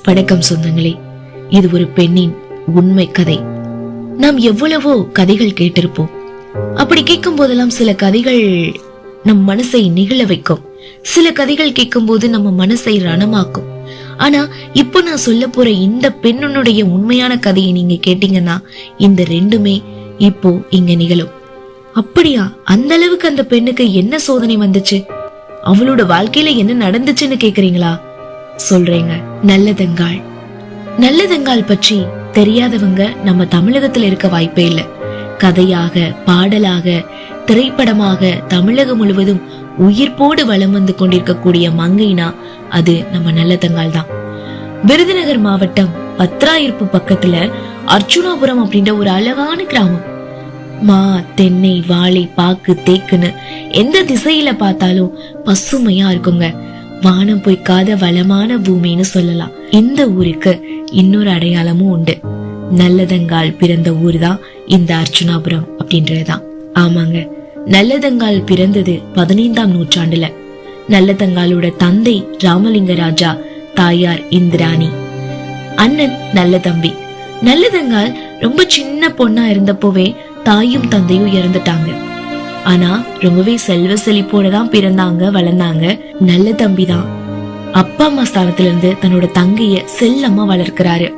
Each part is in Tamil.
வணக்கம் சொந்தங்களே, இது ஒரு பெண்ணின் உண்மை கதை. நாம் எவ்வளவோ கதைகள் கேட்டிருப்போம். அப்படி கேட்கும் போதெல்லாம் சில கதைகள் நம் மனசை நிகழ வைக்கும், சில கதைகள் கேட்கும் போது நம்ம மனசை ரணமாக்கும். ஆனா இப்போ நான் சொல்ல போற இந்த பெண்ணுடைய உண்மையான கதையை நீங்க கேட்டீங்கன்னா இந்த ரெண்டுமே இப்போ இங்க நிகழும். அப்படியா? அந்த அளவுக்கு அந்த பெண்ணுக்கு என்ன சோதனை வந்துச்சு, அவளோட வாழ்க்கையில என்ன நடந்துச்சுன்னு கேக்குறீங்களா? சொல்றேங்க. நல்லதங்காள். நல்லதங்காள் பற்றி தெரியாதவங்க நம்ம தமிழகத்துல இருக்க வாய்ப்பே இல்ல. கதையாக, பாடலாக, திரைப்படமாக தமிழகம் முழுவதும் உயிர்ப்போடு வலம் வந்து கொண்டிருக்கக்கூடிய மங்கைனா அது நம்ம நல்லதங்காள் தான். விருதுநகர் மாவட்டம் பத்ராயிருப்பு பக்கத்துல அர்ச்சுனாபுரம் அப்படின்ற ஒரு அழகான கிராமம். மா, தென்னை, வாழை, பாக்கு, தேக்குன்னு எந்த திசையில பார்த்தாலும் பசுமையா இருக்குங்க. வானம் பொய்க்காத வளமான பூமின்னு சொல்லலாம். இந்த ஊருக்கு இன்னொரு அடையாளமும் உண்டு. நல்லதங்காள் பிறந்த ஊர் தான் இந்த அர்ச்சுனாபுரம் அப்படின்றதுதான். ஆமாங்க, நல்லதங்காள் பிறந்தது 15ஆம் நூற்றாண்டுல. நல்லதங்காளோட தந்தை ராமலிங்க ராஜா, தாயார் இந்திராணி, அண்ணன் நல்லதம்பி. நல்லதங்காள் ரொம்ப சின்ன பொண்ணா இருந்தப்போவே தாயும் தந்தையும் இறந்துட்டாங்க. ஆனா ரொம்பவே செல்வ செழிப்போட தான் பிறந்தாங்க, வளர்ந்தாங்க. நல்ல தம்பி தான் அப்பா அம்மா ஸ்தானத்துல இருந்து தன்னோட தங்கைய செல்லம்மா வளர்க்கிறாரு.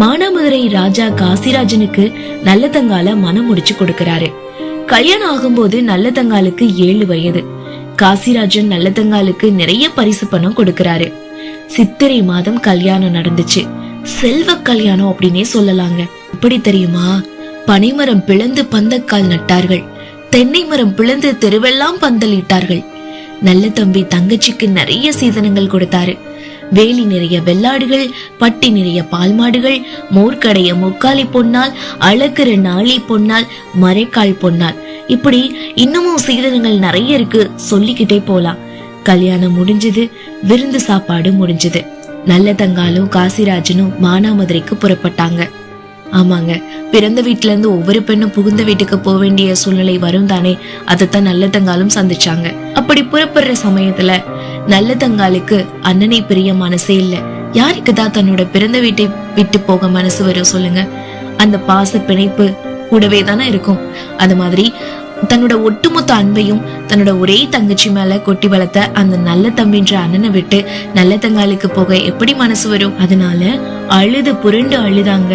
மானாமதுரை ராஜா காசிராஜனுக்கு நல்லதங்கால மனம் முடிச்சு கொடுக்கறாரு. கல்யாணம் ஆகும்போது நல்லதங்காலுக்கு 7 வயது. காசிராஜன் நல்லதங்காலுக்கு நிறைய பரிசு பணம் கொடுக்கறாரு. சித்திரை மாதம் கல்யாணம் நடந்துச்சு. செல்வ கல்யாணம் அப்படின்னே சொல்லலாங்க. எப்படி தெரியுமா? பனைமரம் பிளந்து பந்தக்கால் நட்டார்கள், தென்னை மரம் பிளந்து தெருவெல்லாம் பந்தலிட்டார்கள். நல்ல தம்பி தங்கச்சிக்கு நிறைய சீதனங்கள் கொடுத்தாரு. வேலி நிறைய வெள்ளாடுகள், பட்டி நிறைய பால் மாடுகள், மோர்க்கடைய முக்காலி பொன்னால், அழகுற நாளி பொன்னால், மரைக்கால் பொன்னால், இப்படி இன்னமும் சீதனங்கள் நிறைய இருக்கு, சொல்லிக்கிட்டே போலாம். கல்யாணம் முடிஞ்சது, விருந்து சாப்பாடு முடிஞ்சது. நல்லதங்காலும் காசிராஜனும் மானாமதுரைக்கு புறப்பட்டாங்க. ஆமாங்க, பிறந்த வீட்டுல இருந்து ஒவ்வொரு பெண்ணும் புகுந்த வீட்டுக்கு போக வேண்டிய சூழ்நிலை வரும் தானே, அதைத்தான் நல்லதங்காலும் சந்திச்சாங்க. அப்படி புறப்படுற சமயத்துல நல்லதங்காலுக்கு அண்ணனை பிரிய மனசே இல்ல. யாருக்குதான் தன்னோட பிறந்த வீட்டை விட்டு போக மனசு வரும் சொல்லுங்க? அந்த பாச பிணைப்பு கூடவே தானே இருக்கும். அது மாதிரி தன்னோட ஒட்டுமொத்த அன்பையும் தன்னோட ஒரே தங்கச்சி மேல கொட்டி வளர்த்த அந்த நல்ல தம்பின்ற அண்ணனை விட்டு நல்லதங்காலுக்கு போக எப்படி மனசு வரும்? அதனால அழுது புரண்டு அழுதாங்க,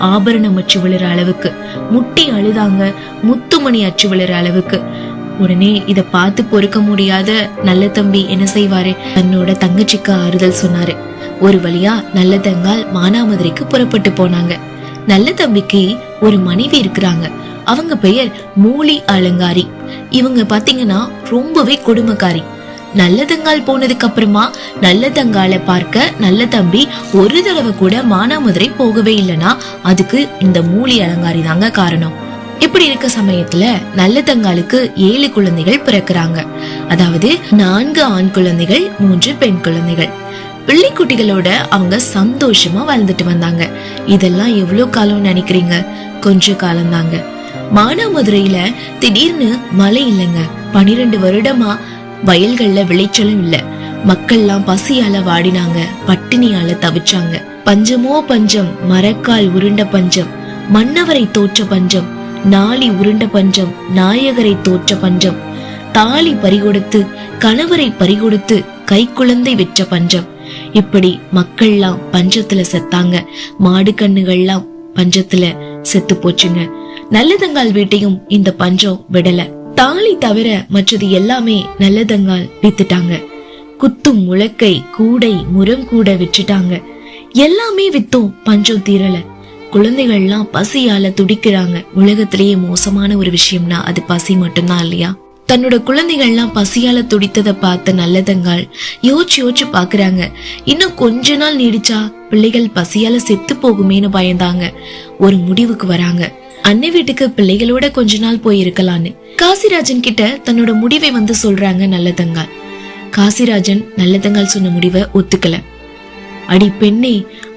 ஆபரணம் அச்சு விழுற அளவுக்கு. முட்டி அழுதாங்க, முத்துமணி அச்சு விழுற அளவுக்கு. உடனே இத பார்த்து பொறுக்க முடியாத நல்ல தம்பி என்ன செய்வாரு? தன்னோட தங்கச்சிக்கு ஆறுதல் சொன்னாரு. ஒரு வழியா நல்லதங்கால் மானாமதுரைக்கு புறப்பட்டு போனாங்க. நல்ல தம்பிக்கு ஒரு மனைவி இருக்கிறாங்க. அவங்க பெயர் மூலி அலங்காரி. இவங்க பாத்தீங்கன்னா ரொம்பவே கொடுமைக்காரி. நல்லதங்கால் போனதுக்கு அப்புறமா நல்லதங்கால பார்க்க நல்ல தம்பி ஒரு தடவை கூட மானாமதுரை போகவே இல்லைன்னா அதுக்கு இந்த மூலி அலங்காரி தாங்க காரணம். இப்படி இருக்க சமயத்துல நல்லதங்காலுக்கு 7 குழந்தைகள் பிறக்கிறாங்க. அதாவது 4 ஆண் குழந்தைகள், 3 பெண் குழந்தைகள். பிள்ளைக்குட்டிகளோட அவங்க சந்தோஷமா வாழ்ந்துட்டு வந்தாங்க. இதெல்லாம் எவ்வளவு காலம் நினைக்கிறீங்க? கொஞ்ச காலம் தாங்க. மானாமதுரையில திடீர்னு மழை இல்லைங்க. 12 வருடமா வயல்கள்ல விளைச்சலும் இல்ல. மக்கள்லாம் பசியால வாடினாங்க, பட்டினியால தவிச்சாங்க. பஞ்சமோ பஞ்சம், மரக்கால் உருண்ட பஞ்சம், மன்னவரை தோற்ற பஞ்சம், நாளி உருண்ட பஞ்சம், நாயகரை தோற்ற பஞ்சம், தாலி பறிகொடுத்து கணவரை பறிகொடுத்து கை குழந்தை வெற்ற பஞ்சம். இப்படி மக்கள்லாம் பஞ்சத்துல செத்தாங்க. மாடு கண்ணுகள்லாம் பஞ்சத்துல செத்து போச்சுங்க. நல்லதங்கால் வீட்டையும் இந்த பஞ்சம் விடல. தாலி தவிர மற்றது எல்லாமே நல்லதங்கால் வித்துட்டாங்க. குத்தும் முழக்கை, கூடை, முரம் கூட விற்றுட்டாங்க. எல்லாமே வித்தும் பஞ்சம் தீரல. குழந்தைகள்லாம் பசியால துடிக்கிறாங்க. உலகத்திலேயே மோசமான ஒரு விஷயம்னா அது பசி மட்டும்தான் இல்லையா? தன்னோட குழந்தைகள்லாம் பசியால துடித்ததை பார்த்த நல்லதங்கால் யோசிச்சு பாக்குறாங்க. இன்னும் கொஞ்ச நாள் நீடிச்சா பிள்ளைகள் பசியால செத்து போகுமேனு பயந்தாங்க. ஒரு முடிவுக்கு வராங்க. அன்னை வீட்டுக்கு பிள்ளைகளோட கொஞ்ச நாள் போய் இருக்கலான்னு காசிராஜன் கிட்ட தன்னோட முடிவை வந்து சொல்றாங்க நல்லதங்கால். காசிராஜன் நல்லதங்கால் சொன்ன முடிவை ஒத்துக்கல. அடி பெண்ணே,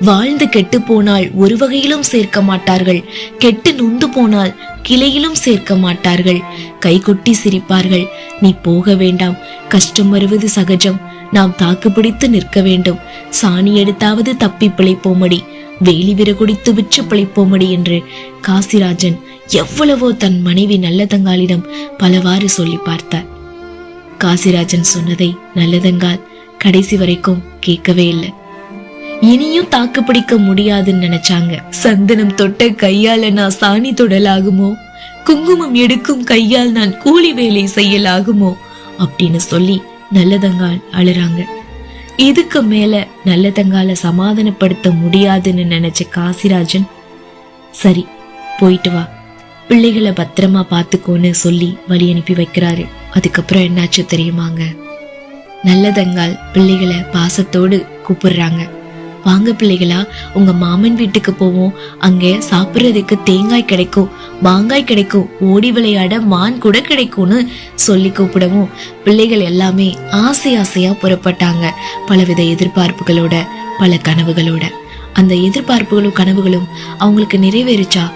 வாழ்ந்து கெட்டு போனால் ஒரு வகையிலும் சேர்க்க மாட்டார்கள், கெட்டு நொந்து போனால் கிளையிலும் சேர்க்க மாட்டார்கள், கை கொட்டி சிரிப்பார்கள். நீ போக வேண்டாம், கஷ்டம் வருவது சகஜம், நாம் தாக்கு பிடித்து நிற்க வேண்டும். சாணி எடுத்தாவது தப்பி பிழைப்போமடி, வேலி விறகுடித்து விற்று பிழைப்போமடி என்று காசிராஜன் எவ்வளவோ தன் மனைவி நல்லதங்காளிடம் பலவாறு சொல்லி பார்த்தார். காசிராஜன் சொன்னதை நல்லதங்கால் கடைசி வரைக்கும் கேட்கவே இல்லை. இனியும் தாக்கு பிடிக்க முடியாதுன்னு நினைச்சாங்க. சந்தனம் தொட்ட கையால நான் சாணி தொடலாகுமோ, குங்குமம் எடுக்கும் கையால் நான் கூலி வேலை செய்யலாகுமோ அப்படின்னு சொல்லி நல்லதங்கால் அழுறாங்க. இதுக்கு மேல நல்லதங்கால சமாதானப்படுத்த முடியாதுன்னு நினைச்ச காசிராஜன், சரி போயிட்டு வா, பிள்ளைகளை பத்திரமா பாத்துக்கோன்னு சொல்லி வழி அனுப்பி வைக்கிறாரு. அதுக்கப்புறம் என்னாச்சு தெரியுமாங்க? நல்லதங்கால் பிள்ளைகளை பாசத்தோடு கூப்பிடுறாங்க. வாங்க பிள்ளைகளா, உங்க மாமன் வீட்டுக்கு போவோம், அங்க சாப்பிடுறதுக்கு தேங்காய் கிடைக்கும், மாங்காய் கிடைக்கும், ஓடி விளையாட மான் கூட கிடைக்கும்னு சொல்லி கூப்பிடவும் பிள்ளைகள் எல்லாமே ஆசை ஆசையா புறப்பட்டாங்க. பலவித எதிர்பார்ப்புகளோட, பல கனவுகளோட. அந்த எதிர்பார்ப்புகளும் கனவுகளும் அவங்களுக்கு நிறைவேறிச்சா?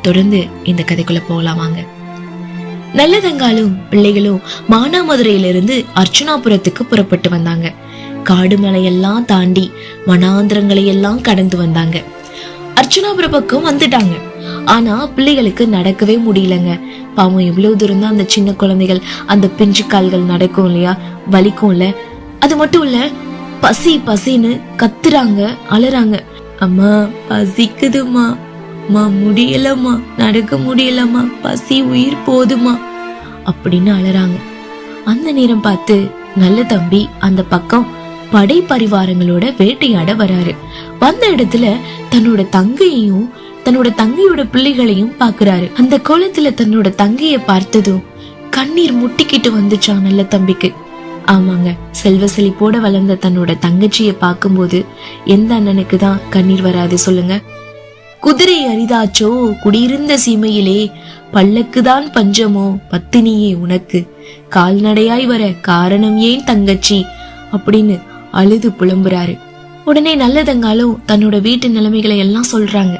தொடர்ந்து இந்த கதைக்குள்ள போகலாமாங்க. நல்லதங்காலும் பிள்ளைகளும் மானாமதுரையிலிருந்து அர்ச்சுனாபுரத்துக்கு புறப்பட்டு வந்தாங்க. காடு மலையெல்லாம் தாண்டி வனாந்திரங்களை எல்லாம் கடந்து வந்தாங்க. அர்ச்சுனாபுர பக்கம் வந்துட்டாங்க. ஆனா பிள்ளைகளுக்கு நடக்கவே முடியலங்க. பாவம், எவ்வளவு தூரம் தான் அந்த சின்ன குழந்தைகள் அந்த பிஞ்சு கால்கள் நடக்கும் இல்லையா, வலிக்கும்ல. அது மட்டும் இல்ல, பசி பசின்னு கத்துறாங்க, அலறாங்க. அம்மா பசிக்குதுமா, அம்மா முடியலம்மா, நடக்க முடியலம்மா, பசி உயிர் போதுமா அப்படின்னு அலறாங்க. அந்த நேரம் பார்த்து நல்ல தம்பி அந்த பக்கம் படை பரிவாரங்களோட வேட்டையாட வராரு. வந்த இடத்துல தன்னோட தங்கையையும் தன்னோட தங்கையோட பிள்ளைகளையும் பாக்குறாரு. அந்த கோலத்துல தன்னோட தங்கைய பார்த்ததும் கண்ணீர் முட்டிக்கிட்டு வந்துச்சான் நல்ல தம்பிக்கு. ஆமாங்க, செல்வ செழிப்போட வளர்ந்த தன்னோட தங்கச்சிய பார்க்கும்போது எந்த அண்ணனுக்கு தான் கண்ணீர் வராது சொல்லுங்க? குதிரை அரிதாச்சோ குடியிருந்த சீமையிலே, பல்லக்குதான் பஞ்சமோ பத்தினியே உனக்கு, கால்நடையாய் வர காரணம் ஏன் தங்கச்சி அப்படின்னு அழுது புலம்புறாரு. உடனே நல்லதங்காலும் தன்னோட வீட்டு நிலைமைகளை எல்லாம் சொல்றாங்க.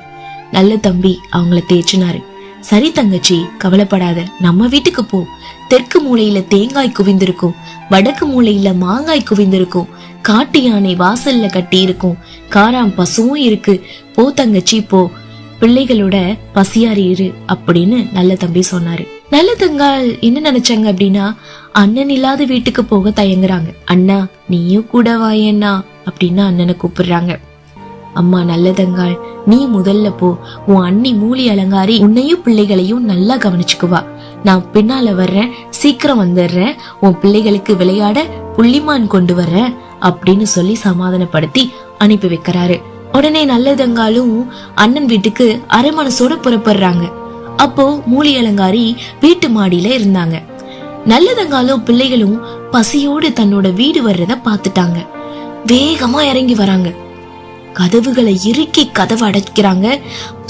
நல்ல தம்பி அவங்கள தேய்ச்சினாரு. சரி தங்கச்சி, கவலைப்படாத, நம்ம வீட்டுக்கு போ. தெற்கு மூலையில தேங்காய் குவிந்திருக்கும், வடக்கு மூலையில மாங்காய் குவிந்திருக்கும், காட்டு யானை வாசல்ல கட்டி இருக்கும், காராம் பசுவும் இருக்கு, போ தங்கச்சி போ, பிள்ளைகளோட பசியாரி இரு அப்படின்னு நல்ல தம்பி சொன்னாரு. நல்ல தங்கால் என்ன நினைச்சாங்க அப்படின்னா, அண்ணன் இல்லாத வீட்டுக்கு போக தயங்குறாங்க. அண்ணா நீயும் கூட வாயண்ணா அப்படின்னு அண்ணனை கூப்பிடுறாங்க. அம்மா நல்லதங்காள், நீ முதல்ல போ, உன் அண்ணி மூலி அலங்காரி உன்னையும் பிள்ளைகளையும் நல்லா கவனிச்சுக்குவா, நான் பின்னால வர்றேன், சீக்கிரம் வந்துடுறேன், உன் பிள்ளைகளுக்கு விளையாட புள்ளிமான் கொண்டு வர்றேன் அப்படின்னு சொல்லி சமாதானப்படுத்தி அனுப்பி வைக்கிறாரு. உடனே நல்லதங்காலும் அண்ணன் வீட்டுக்கு அரை மனசோட புறப்படுறாங்க. அப்போ மூலி அலங்காரி வீட்டு மாடியில இருந்தாங்க. நல்லதங்காலும் பிள்ளைகளும் பசியோடு தன்னோட வீடு வர்றத பாத்துட்டாங்க. வேகமா இறங்கி வராங்க. கதவுகளை இறுக்கி கதவை அடைக்கிறாங்க.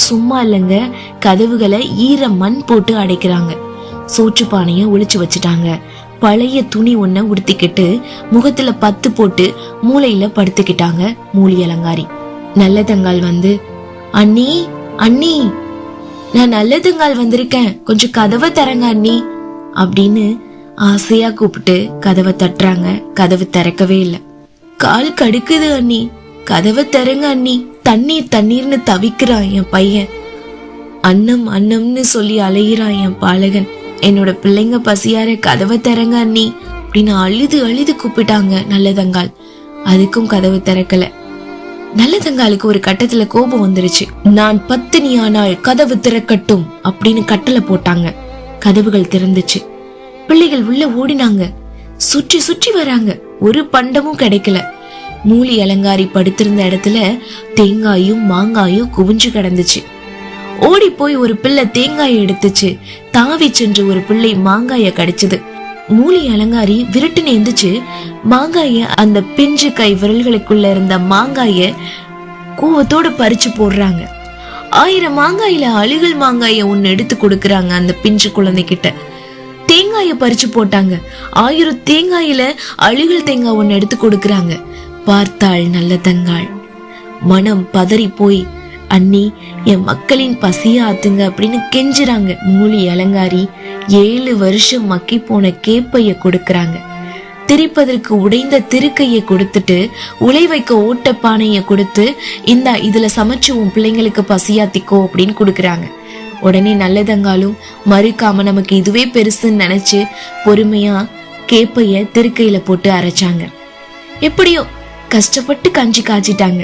சும்மா இல்லைங்க, கதவுகளை ஈர மண் போட்டு அடைக்கிறாங்க. சோற்று பானைய ஒளிச்சு வச்சுட்டாங்க. பழைய துணி ஒன்ன உடுத்திக்கிட்டு முகத்துல பத்து போட்டு மூளையில படுத்துக்கிட்டாங்க மூலி அலங்காரி. நல்லதங்கால் வந்து, அண்ணி அண்ணி, நான் நல்லதங்கால் வந்திருக்கேன், கொஞ்சம் கதவை தரங்க அண்ணி அப்படின்னு ஆசையா கூப்பிட்டு கதவை தட்டுறாங்க. கதவு திறக்கவே இல்லை. கால் கடுக்குது அண்ணி, கதவை தரங்க அண்ணி, தண்ணீர் தண்ணீர்னு தவிக்கிறான் என் பையன், அன்னம் அன்னம்னு சொல்லி அலைகிறான் என் பாலகன், என்னோட பிள்ளைங்க பசியார கதவை தரங்க அண்ணி அப்படின்னு அழுது அழுது கூப்பிட்டாங்க நல்லதங்கால். அதுக்கும் கதவு திறக்கல. நல்லதங்காலுக்கு ஒரு கட்டத்துல கோபம் வந்துருச்சு. நான் பத்தினியானால் கதவு திறக்கட்டும் அப்படின்னு கட்டளை போட்டாங்க. கதவுகள் திறந்துச்சு. பிள்ளைகள் உள்ள ஓடினாங்க. சுற்றி சுற்றி வராங்க. ஒரு பண்டமும் கிடைக்கல. மூலி அலங்காரி படுத்திருந்த இடத்துல தேங்காயும் மாங்காயும் குவிஞ்சு கிடந்துச்சு. ஓடி போய் ஒரு பிள்ளை தேங்காயை எடுத்துச்சு. தாவி சென்று ஒரு பிள்ளை மாங்காய கடிச்சது. மூலி அலங்காரி விரட்டுன்னு எந்திரிச்சு மாங்காய, அந்த பிஞ்சு கை விரல்களுக்குள்ள இருந்த மாங்காய கோவத்தோட பறிச்சு போடுறாங்க. 1000 மாங்காயில அழுகல் மாங்காய ஒன்னு எடுத்து கொடுக்கறாங்க அந்த பிஞ்சு குழந்தைகிட்ட. தேங்காய பறிச்சு போட்டாங்க. 1000 தேங்காயில அழுகல் தேங்காய் ஒன்னு எடுத்து கொடுக்கறாங்க. பார்த்தாள் நல்லதங்காள். மனம் பதறி போய், அண்ணி என் மக்களின் பசிய ஆத்துங்க அப்படின்னு கெஞ்சுறாங்க. மூலி அலங்காரி 7 வருஷம் மக்கி போன கேப்பைய கொடுக்கறாங்க. திரிப்பதற்கு உடைந்த திருக்கையை கொடுத்துட்டு உலை வைக்க ஓட்டப்பானைய கொடுத்து இதுல சமைச்சு உன் பிள்ளைங்களுக்கு பசியாத்திக்கோ அப்படின்னு கொடுக்குறாங்க. உடனே நல்லதங்காலும் மறுக்காம நமக்கு இதுவே பெருசுன்னு நினைச்சு பொறுமையா கேப்பைய திருக்கையில போட்டு அரைச்சாங்க. எப்படியோ கஷ்டப்பட்டு கஞ்சி காய்ச்சிட்டாங்க.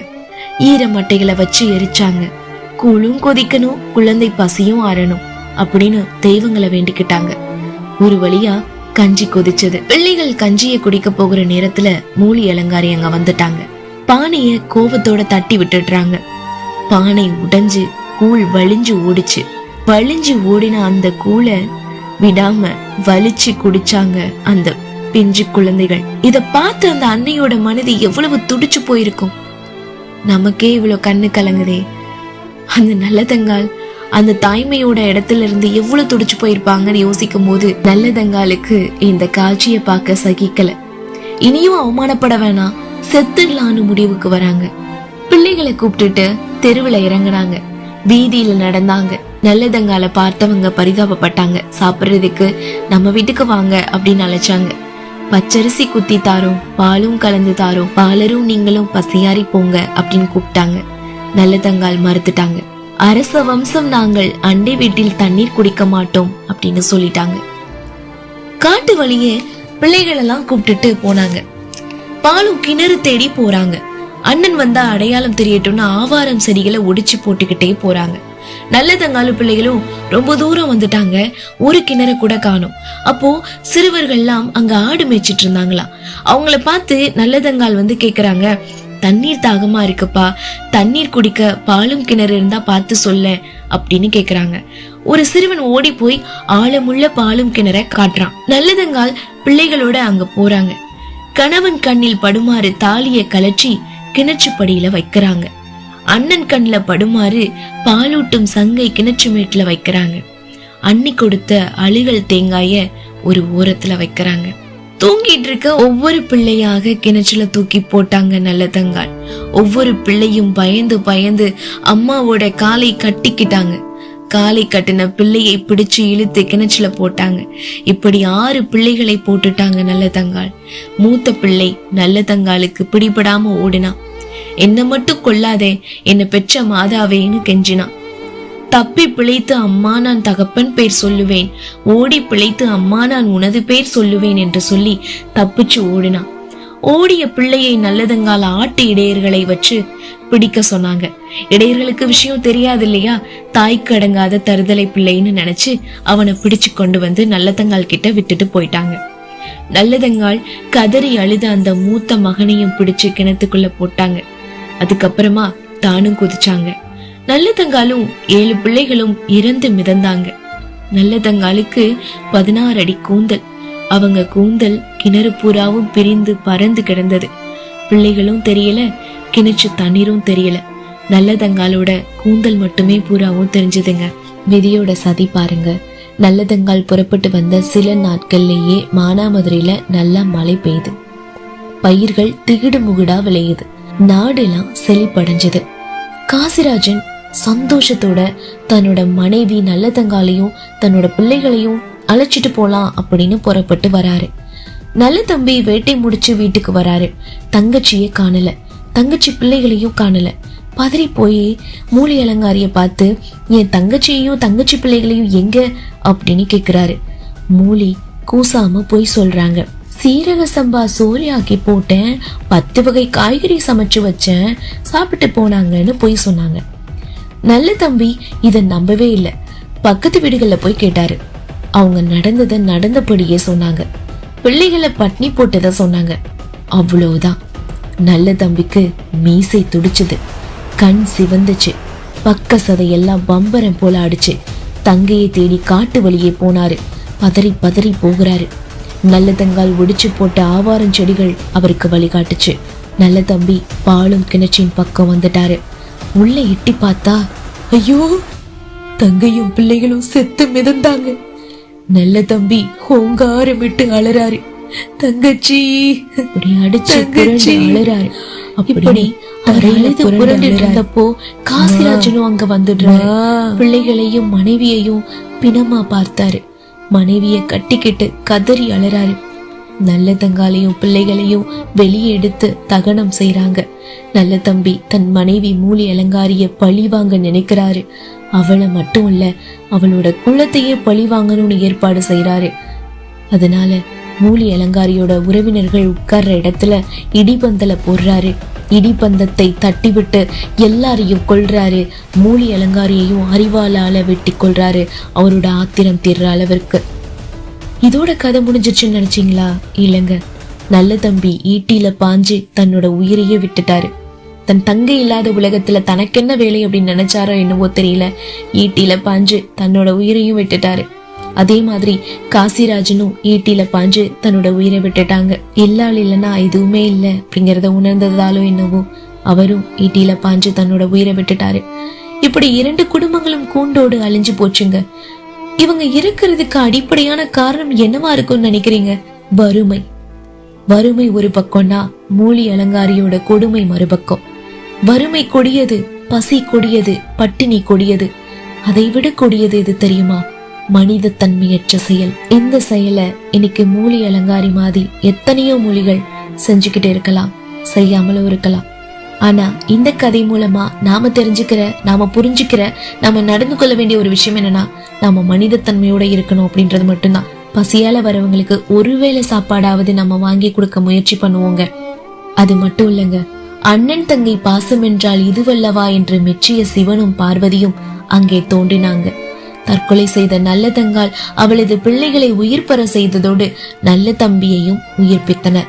ஈர மட்டைகளை வச்சு எரிச்சாங்க. கூழும் கொதிக்கணும், குழந்தை பசியும் ஆறணும் அப்படின்னு தெய்வங்களை வேண்டிக்கிட்டாங்க. ஒரு வழியா கஞ்சி கொதிச்சது. பிள்ளைகள் கஞ்சிய குடிக்க போகிற நேரத்துல மூலி அலங்காரி அங்க வந்துட்டாங்க. பானைய கோபத்தோட தட்டி விட்டுடுறாங்க. பானை உடைஞ்சு கூழ் வலிஞ்சு ஓடிச்சு. வலிஞ்சு ஓடின அந்த கூழை விடாம வலிச்சு குடிச்சாங்க அந்த பிஞ்சு குழந்தைகள். இத பார்த்து அந்த அன்னையோட மனது எவ்வளவு துடிச்சு போயிருக்கும். நமக்கே இவ்வளவு கண்ணு கலங்குதே. அந்த நல்லதங்கால் அந்த தாய்மையோட இடத்துல இருந்து எவ்வளவு துடிச்சு போயிருப்பாங்கன்னு யோசிக்கும் போது நல்லதங்காலுக்கு இந்த காட்சியை பார்க்க சகிக்கல. இனியும் அவமானப்பட வேணாம், செத்துடலான்னு முடிவுக்கு வராங்க. பிள்ளைகளை கூப்பிட்டுட்டு தெருவுல இறங்குனாங்க. வீதியில நடந்தாங்க. நல்லதங்கால பார்த்தவங்க பரிதாபப்பட்டாங்க. சாப்பிடுறதுக்கு நம்ம வீட்டுக்கு வாங்க அப்படின்னு அழைச்சாங்க. பச்சரிசி குத்தி தாரோம், பாலும் கலந்து தாரோம், பாலரும் நீங்களும் பசியாரி போங்க அப்படின்னு கூப்பிட்டாங்க. நல்லதங்கால் மறுத்துட்டாங்க. அரச வம்சம் நாங்கள், அண்டை வீட்டில் தண்ணீர் குடிக்க மாட்டோம் அப்படின்னு சொல்லிட்டாங்க. காட்டு வழியே பிள்ளைகள் எல்லாம் கூப்பிட்டுட்டு போனாங்க. பாலும் கிணறு தேடி போறாங்க. அண்ணன் வந்தா அடையாளம் தெரியட்டும்னு ஆவாரம் செடிகளை ஒடிச்சு போட்டுக்கிட்டே போறாங்க. நல்லதங்காலு பிள்ளைகளும் ரொம்ப தூரம் வந்துட்டாங்க. ஒரு கிணறு கூட காணோம். அப்போ சிறுவர்கள்லாம் அங்க ஆடு மேய்ச்சிட்டு இருந்தாங்களாம். அவங்கள பார்த்து நல்லதங்கால் வந்து கேக்குறாங்க, தண்ணீர் தாகமா இருக்குப்பா, தண்ணீர் குடிக்க பாலும் கிணறு இருந்தா பார்த்து சொல்ல அப்படின்னு கேக்குறாங்க. ஒரு சிறுவன் ஓடி போய் ஆழமுள்ள பாலும் கிணற காட்டுறான். நல்லதங்கால் பிள்ளைகளோட அங்க போறாங்க. கணவன் கண்ணில் படுமாறு தாலிய கலற்றி கிணற்று படியில வைக்கிறாங்க. அண்ணன் கண்ணுல படுமாறு பாலூட்டும் சங்கை கிணற்று மேட்டுல வைக்கிறாங்க. அண்ணி கொடுத்த அழுகல் தேங்காய ஒரு ஓரத்துல வைக்கிறாங்க. தூங்கிட்டு இருக்க ஒவ்வொரு பிள்ளையாக கிணற்றுல தூக்கி போட்டாங்க நல்லதங்கால். ஒவ்வொரு பிள்ளையும் பயந்து பயந்து அம்மாவோட காலை கட்டிக்கிட்டாங்க. காலை கட்டின பிள்ளையை பிடிச்சு இழுத்து கிணற்றுல போட்டாங்க. இப்படி 6 பிள்ளைகளை போட்டுட்டாங்க நல்லதங்கால். மூத்த பிள்ளை நல்லதங்காலுக்கு பிடிபடாம ஓடினா. என்ன மட்டும் கொல்லாதே, என்ன பெற்ற மாதாவேன்னு கெஞ்சினான். தப்பி பிழைத்து அம்மா நான் தகப்பன் பேர் சொல்லுவேன், ஓடி பிழைத்து அம்மா நான் உனது பேர் சொல்லுவேன் என்று சொல்லி தப்பிச்சு ஓடினான். ஓடிய பிள்ளையை நல்லதங்கால் ஆட்டு இடையர்களை வச்சு பிடிக்க சொன்னாங்க. இடையர்களுக்கு விஷயம் தெரியாது இல்லையா, தாய்க்கு அடங்காத தருதலை பிள்ளைன்னு நினைச்சு அவனை பிடிச்சு கொண்டு வந்து நல்லதங்கால் கிட்ட விட்டுட்டு போயிட்டாங்க. நல்லதங்கால் கதறி அழுத அந்த மூத்த மகனையும் பிடிச்சு கிணத்துக்குள்ள போட்டாங்க. அதுக்கப்புறமா தானும் குதிச்சாங்க. நல்லதங்காலும் 7 பிள்ளைகளும் இறந்து மிதந்தாங்க. நல்லதங்காலுக்கு 16 அடி கூந்தல். அவங்க கூந்தல் கிணறு பூராவும் பிரிந்து பறந்து கிடந்தது. பிள்ளைகளும் தெரியல, கிணற்று தண்ணீரும் தெரியல. நல்லதங்காலோட கூந்தல் மட்டுமே பூராவும் தெரிஞ்சதுங்க. விதியோட சதி பாருங்க. நல்லதங்கால் புறப்பட்டு வந்த சில நாட்கள்லயே மானாமதுரையில நல்லா மழை பெய்யுது. பயிர்கள் திகிடு முகுடா விளையுது. நாடெல்லாம் செழிப்படைஞ்சது. காசிராஜன் சந்தோஷத்தோட தன்னோட மனைவி நல்லதங்காலையும் தன்னோட பிள்ளைகளையும் அழைச்சிட்டு போலாம் அப்படின்னு புறப்பட்டு வராரு. நல்ல தம்பி வேட்டை முடிச்சு வீட்டுக்கு வராரு. தங்கச்சிய காணல, தங்கச்சி பிள்ளைகளையும் காணல. பதறி போய் மூலி அலங்காரிய பார்த்து, என் தங்கச்சியையும் தங்கச்சி பிள்ளைகளையும் எங்க அப்படின்னு கேக்குறாரு. மூலி கூசாம போய் சொல்றாங்க, சீரக சம்பா சோறு ஆக்கி போட்டேன், 10 வகை காய்கறி சமைச்சு வச்சேன், சாப்பிட்டு போனாங்கன்னு போய் சொன்னாங்க. நல்ல தம்பி இத நம்பவே இல்லை. பக்கத்து வீடுகள்ல போய் கேட்டாரு. அவங்க நடந்ததை நடந்தபடியே சொன்னாங்க. பிள்ளைகளை பட்னி போட்டதை சொன்னாங்க. அவ்வளவுதான். நல்ல தம்பிக்கு மீசை துடிச்சுது, கண் சிவந்துச்சு, பக்க சதையெல்லாம் பம்பரம் போல அடிச்சு தங்கையை தேடி காட்டு வழியே போனாரு. பதறி பதறி போகிறாரு. நல்லதங்கால் ஒடிச்சு போட்ட ஆவாரம் செடிகள் அவருக்கு வழிகாட்டுச்சு. நல்ல தம்பி பாலும் கிணற்றின் பக்கம் வந்துட்டாரு. உள்ள எட்டி பார்த்தா, ஐயோ, தங்கையும் பிள்ளைகளும் செத்து மிதந்தாங்க. நல்ல தம்பி ஹோங்காரம் விட்டு அலறாரு. தங்கச்சி அப்படி அடிச்சு அலறாரு. அப்படி இருந்தப்போ காசிராஜனும் அங்க வந்துடுறாரு. பிள்ளைகளையும் மனைவியையும் பிணமா பார்த்தாரு. மனைவிய கட்டிக்கிட்டு கதறி அலறாரு. நல்ல தங்காலையும் பிள்ளைகளையும் வெளியே எடுத்து தகனம் செய்றாங்க. நல்ல தம்பி தன் மனைவி மூலி அலங்காரிய பழி வாங்க நினைக்கிறாரு. அவளை மட்டும் இல்ல, அவளோட குலத்தையே பழி வாங்கணும்னு ஏற்பாடு செய்யறாரு. அதனால மூலி அலங்காரியோட உறவினர்கள் உட்கார்ற இடத்துல இடிபந்தல போடுறாரு. இடிபந்தத்தை தட்டிவிட்டு எல்லாரையும் கொல்றாரு. மூலி அலங்காரியையும் அறிவாளால வெட்டி கொள்றாரு, அவரோட ஆத்திரம் தீர்ற அளவிற்கு. இதோட கதை முடிஞ்சிருச்சுன்னு நினைச்சீங்களா? இல்லைங்க. நல்ல தம்பி ஈட்டியில பாஞ்சு தன்னோட உயிரையே விட்டுட்டாரு. தன் தங்கை இல்லாத உலகத்துல தனக்கென்ன வேலை அப்படின்னு நினைச்சாரோ என்னவோ தெரியல, ஈட்டியில பாஞ்சு தன்னோட உயிரையும் விட்டுட்டாரு. அதே மாதிரி காசிராஜனும் ஈட்டியில பாஞ்சு தன்னோட உயிரை விட்டுட்டாங்க. இல்லாள் இல்லைன்னா எதுவுமே இல்லை அப்படிங்கறத உணர்ந்ததாலோ என்னவோ அவரும் ஈட்டியில பாஞ்சு தன்னோட உயிரை விட்டுட்டாரு. இப்படி 2 குடும்பங்களும் கூண்டோடு அழிஞ்சு போச்சுங்க. இவங்க இருக்கிறதுக்கு அடிப்படையான காரணம் என்னவா இருக்கும்னு நினைக்கிறீங்க? வறுமை. வறுமை ஒரு பக்கம்னா மூலி அலங்காரியோட கொடுமை மறுபக்கம். வறுமை கொடியது, பசி கொடியது, பட்டினி கொடியது. அதை விட கொடியது எது தெரியுமா? மனித தன்மையற்ற செயல். இந்த செயலை இன்னைக்கு மூலி அலங்காரி மாதிரி எத்தனையோ மூலிகள் செஞ்சுக்கிட்டு இருக்கலாம், செய்யாமலும் இருக்கலாம். ஆனா இந்த கதை மூலமா நாம தெரிஞ்சுக்கிற, நாம புரிஞ்சுக்கிற, நாம நடந்து கொள்ள வேண்டிய ஒரு விஷயம் என்னன்னா, நாம மனித தன்மையோட இருக்கணும் அப்படின்றது மட்டும்தான். பசியால வரவங்களுக்கு ஒருவேளை சாப்பாடாவது நம்ம வாங்கி கொடுக்க முயற்சி பண்ணுவோங்க. அது மட்டும் இல்லைங்க, அண்ணன் தங்கை பாசம் என்றால் இதுவல்லவா என்று மெச்சிய சிவனும் பார்வதியும் அங்கே தோன்றினாங்க. தற்கொலை செய்த நல்ல தங்கால் அவளது பிள்ளைகளை உயிர் பெற செய்ததோடு நல்ல தம்பியையும் உயிர்ப்பித்தனர்.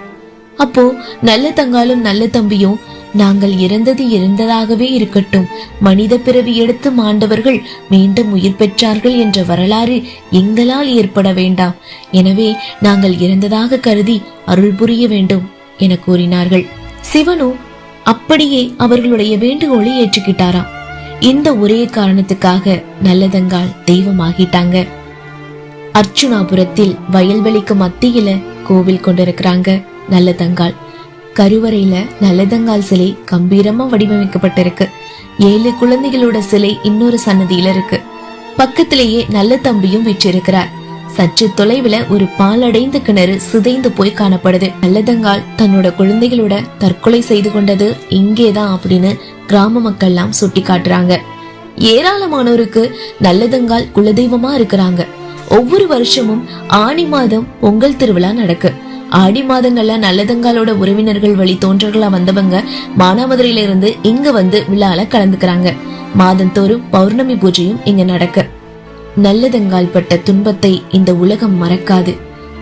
அப்போ நல்ல தங்காலும் நல்ல தம்பியும், நாங்கள் இறந்தது இறந்ததாகவே இருக்கட்டும், மனித பிறவி எடுத்து மாண்டவர்கள் மீண்டும் உயிர் பெற்றார்கள் என்ற வரலாறு எங்களால் ஏற்பட வேண்டாம். எனவே நாங்கள் இறந்ததாக கருதி அருள் புரிய வேண்டும் என கூறினார்கள். சிவனும் அப்படியே அவர்களுடைய வேண்டுகோளை ஏற்றுக்கிட்டாராம். இந்த ஒரே காரணத்துக்காக நல்லதங்கால் தெய்வமாகிட்டாங்க. அர்ச்சுனாபுரத்தில் வயல்வெளிக்கு மத்தியில கோவில் கொண்டிருக்கிறாங்க நல்லதங்கால். கருவறையில நல்லதங்கால் சிலை கம்பீரமா வடிவமைக்கப்பட்டிருக்கு. 7 குழந்தைகளோட சிலை இன்னொரு சன்னதியில இருக்கு. பக்கத்திலேயே நல்ல தம்பியும் விற்றிருக்கிறார். சற்று தொலைவுல ஒரு பாலடைந்த கிணறு சிதைந்து போய் காணப்படுது. நல்லதங்கால் தன்னோட குழந்தைகளோட தற்கொலை செய்து கொண்டது இங்கேதான் அப்படின்னு கிராம மக்கள் எல்லாம் சுட்டி காட்டுறாங்க. ஏராளமானோருக்கு நல்லதங்கால் குலதெய்வமா இருக்கிறாங்க. ஒவ்வொரு வருஷமும் ஆடி மாதம் பொங்கல் திருவிழா நடக்கு. ஆடி மாதங்கள்ல நல்லதங்காலோட உறவினர்கள் வழி தோன்றர்களா வந்தவங்க மானாமதுரையில இருந்து இங்க வந்து விழால கலந்துக்கிறாங்க. மாதந்தோறும் பௌர்ணமி பூஜையும் இங்க நடக்க. நல்லதங்கால் பட்ட துன்பத்தை இந்த உலகம் மறக்காது.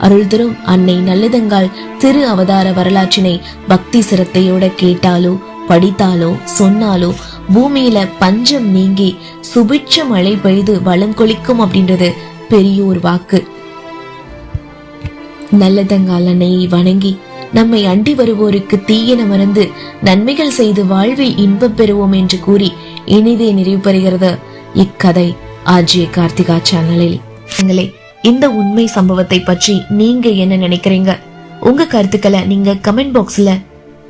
அருள் தரும் அன்னை நல்லதங்கால் திரு அவதார வரலாற்றினை பக்தி சிரத்தையோட கேட்டாலோ படித்தாலோ சொன்னாலோ பூமியில பஞ்சம் நீங்கி சுபிட்ச மழை பெய்து வளம் கொளிக்கும் அப்படின்றது பெரிய ஒரு வாக்கு. நல்லதங்கால் அன்னையை வணங்கி நம்மை அண்டி வருவோருக்கு தீயென மறந்து நன்மைகள் செய்து வாழ்வில் இன்பம் பெறுவோம் என்று கூறி இனிதே நிறைவு பெறுகிறது இக்கதை ஆர்ஜே கார்த்திகா சேனலில். இந்த உண்மை சம்பவத்தை பற்றி நீங்க என்ன நினைக்கிறீங்க? உங்க கருத்துக்களை நீங்க கமெண்ட் பாக்ஸ்ல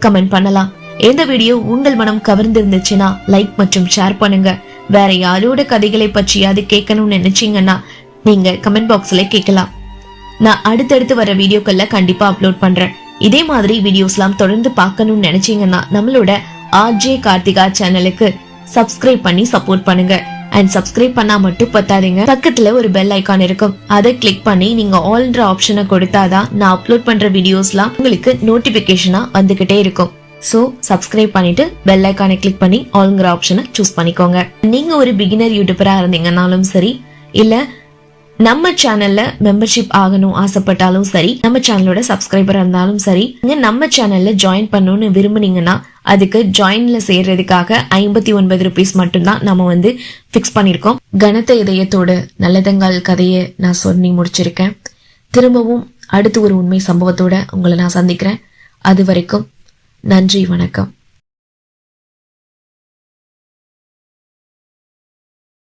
கமெண்ட் பண்ணலாம். இந்த வீடியோ உங்கள் மனம் கவர்ந்திருந்துச்சுன்னா லைக் மற்றும் ஷேர் பண்ணுங்க. வேற யாரோட கதைகளை பற்றியாவது கேட்கணும்னு நினைச்சீங்கன்னா நீங்க கமெண்ட் பாக்ஸ்ல கேட்கலாம். நான் அடுத்தடுத்து வர வீடியோக்கள்ல கண்டிப்பா அப்லோட் பண்றேன். இதே மாதிரி வீடியோஸ் எல்லாம் தொடர்ந்து பார்க்கணும்னு நினைச்சீங்கன்னா நம்மளோட ஆர்ஜே கார்த்திகா சேனலுக்கு சப்ஸ்கிரைப் பண்ணி சப்போர்ட் பண்ணுங்க. அண்ட் சப்ஸ்கிரைப் பண்ணா மட்டும் பத்தாதீங்க, பக்கத்துல ஒரு பெல் ஐக்கான் இருக்கும், அதை கிளிக் பண்ணி நீங்க ஆல்ன்ற ஆப்ஷனை கொடுத்தாதான் நான் அப்லோட் பண்ற வீடியோஸ்லாம் உங்களுக்கு நோட்டிபிகேஷனா வந்துகிட்டே இருக்கும். சோ சப்ஸ்கிரைப் பண்ணிட்டு பெல் ஐக்கானை கிளிக் பண்ணி ஆல்ங்கிற ஆப்ஷனை சூஸ் பண்ணிக்கோங்க. நீங்க ஒரு பிகினர் யூடியூபரா இருந்தீங்கன்னாலும் சரி, இல்ல நம்ம சேனல்ல மெம்பர்ஷிப் ஆகணும் ஆசைப்பட்டாலும் சரி, நம்ம சேனலோட சப்ஸ்கிரைபர் இருந்தாலும் சரி, நீங்க நம்ம சேனல்ல ஜாயின் பண்ணணும்னு விரும்புனீங்கன்னா அதுக்கு ஜாயின்ல சேர்றதுக்காக 59 ரூபீஸ் மட்டும்தான் நம்ம பிக்ஸ் பண்ணிருக்கோம். கனத்த இதயத்தோட நல்லதங்கால் கதையை நான் சொல்லி முடிச்சிருக்கேன். திரும்பவும் அடுத்து ஒரு உண்மை சம்பவத்தோட உங்களை நான் சந்திக்கிறேன். அது வரைக்கும் நன்றி, வணக்கம்.